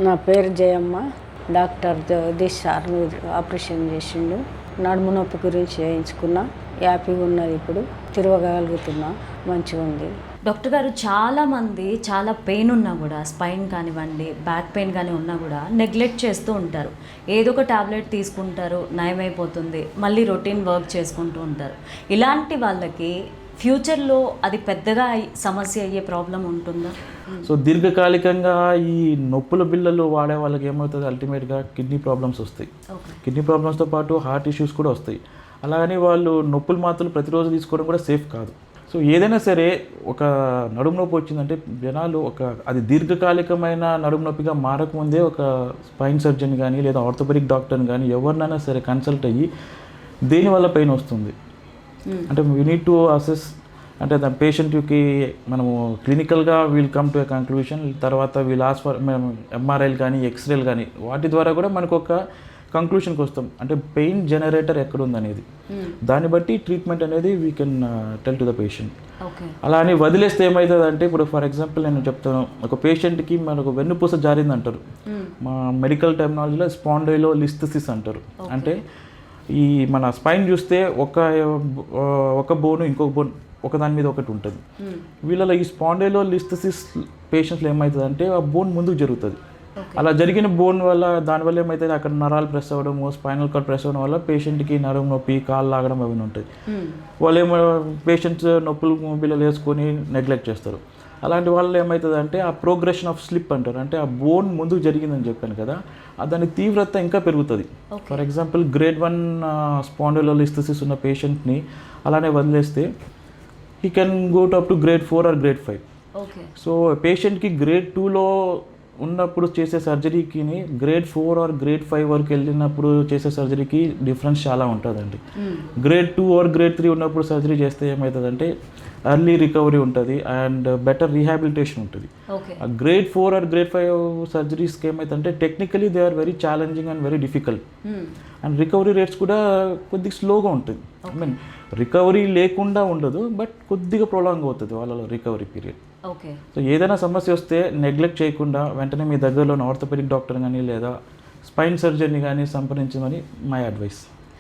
నా పేరు Jayamma. Doctor Jagadish sir operation చేసిండు. నడుము నొప్పి గురించి చేయించుకున్నా. హ్యాపీగా ఉన్నది, ఇప్పుడు తిరగగలుగుతున్నా, మంచిగా ఉంది. డాక్టర్ గారు, చాలామంది చాలా పెయిన్ ఉన్నా కూడా, స్పైన్ కానివ్వండి, బ్యాక్ పెయిన్ కానీ ఉన్నా కూడా నెగ్లెక్ట్ చేస్తూ ఉంటారు. ఏదో ఒక టాబ్లెట్ తీసుకుంటారు, నయమైపోతుంది, మళ్ళీ రొటీన్ వర్క్ చేసుకుంటూ ఉంటారు. ఇలాంటి వాళ్ళకి ఫ్యూచర్లో అది పెద్దగా సమస్య అయ్యే ప్రాబ్లం ఉంటుందా? సో దీర్ఘకాలికంగా ఈ నొప్పుల బిళ్ళలు వాడే వాళ్ళకి ఏమవుతుంది, అల్టిమేట్గా కిడ్నీ ప్రాబ్లమ్స్ వస్తాయి. కిడ్నీ ప్రాబ్లమ్స్తో పాటు హార్ట్ ఇష్యూస్ కూడా వస్తాయి. అలాగని వాళ్ళు నొప్పుల మాత్రలు ప్రతిరోజు తీసుకోవడం కూడా సేఫ్ కాదు. సో ఏదైనా సరే ఒక నడుము నొప్పి వచ్చిందంటే జనాలు అది దీర్ఘకాలికమైన నడుము నొప్పిగా మారకముందే ఒక స్పైన్ సర్జన్ కానీ లేదా ఆర్థోపెడిక్ డాక్టర్ని కానీ ఎవరినైనా సరే కన్సల్ట్ అయ్యి దేనివల్ల పెయిన్ వస్తుంది అంటే వీ నీడ్ టు అసెస్. అంటే దాని పేషెంట్కి మనము క్లినికల్గా we'll come to a conclusion. తర్వాత వీల్ ఆస్ ఫర్ ఎంఆర్ఐలు కానీ ఎక్స్రేలు కానీ వాటి ద్వారా కూడా మనకు ఒక కంక్లూషన్కి వస్తాం, అంటే పెయిన్ జనరేటర్ ఎక్కడ ఉందనేది. దాన్ని బట్టి ట్రీట్మెంట్ అనేది we can tell to the patient. అలా అని వదిలేస్తే ఏమవుతుంది అంటే, ఇప్పుడు ఫర్ ఎగ్జాంపుల్ నేను చెప్తాను, ఒక పేషెంట్కి మనకు వెన్నుపూస జారింది అంటారు, మా మెడికల్ టెర్మినాలజీలో స్పాండైలోలిస్థెసిస్ అంటారు. అంటే ఈ మన స్పైన్ చూస్తే ఒక బోను ఇంకొక బోన్ ఒకదాని మీద ఒకటి ఉంటుంది. వీళ్ళలో ఈ స్పాండైలోలిస్థెసిస్ పేషెంట్స్లో ఏమవుతుంది, ఆ బోన్ ముందుకు జరుగుతుంది. అలా జరిగిన బోన్ వల్ల దానివల్ల ఏమవుతుంది, అక్కడ నరాలు ప్రెస్ అవ్వడము, స్పైనల్ కార్డ్ ప్రెస్ అవ్వడం వల్ల పేషెంట్కి నడుము నొప్పి, కాళ్ళు లాగడం అవన్నీ ఉంటాయి. వాళ్ళు పేషెంట్స్ నొప్పులు బిళ్ళలు వేసుకొని నెగ్లెక్ట్ చేస్తారు. అలాంటి వాళ్ళు ఏమవుతుంది అంటే, ఆ ప్రోగ్రెషన్ ఆఫ్ స్లిప్ అంటారు, అంటే ఆ బోన్ ముందుకు జరిగిందని చెప్పాను కదా, దాని తీవ్రత ఇంకా పెరుగుతుంది. ఫర్ ఎగ్జాంపుల్ గ్రేడ్ 1 స్పాండైలోలిస్థెసిస్ ఉన్న పేషెంట్ని అలానే వదిలేస్తే he can go to up to grade 4 or grade 5. So పేషెంట్కి గ్రేడ్ 2లో ఉన్నప్పుడు చేసే సర్జరీకి గ్రేడ్ 4 ఆర్ గ్రేడ్ 5 వరకు వెళ్ళినప్పుడు చేసే సర్జరీకి డిఫరెన్స్ చాలా ఉంటుందండి. గ్రేడ్ 2 ఆర్ గ్రేడ్ 3 ఉన్నప్పుడు సర్జరీ చేస్తే ఏమవుతుందంటే ఎర్లీ రికవరీ ఉంటుంది అండ్ బెటర్ రీహాబిలిటేషన్ ఉంటుంది. గ్రేడ్ 4 ఆర్ గ్రేడ్ 5 సర్జరీస్కి ఏమవుతుందంటే technically they are very challenging and very difficult and recovery rates కూడా కొద్దిగా స్లోగా ఉంటుంది. ఐ మీన్ రికవరీ లేకుండా ఉండదు, బట్ కొద్దిగా ప్రొలాంగ్ అవుతుంది వాళ్ళలో రికవరీ పీరియడ్. సో ఏదైనా సమస్య వస్తే నెగ్లెక్ట్ చేయకుండా వెంటనే మీ దగ్గరలో ఆర్థోపెడిక్ డాక్టర్ కానీ లేదా స్పైన్ సర్జన్ని కానీ సంప్రదించమని మై అడ్వైస్.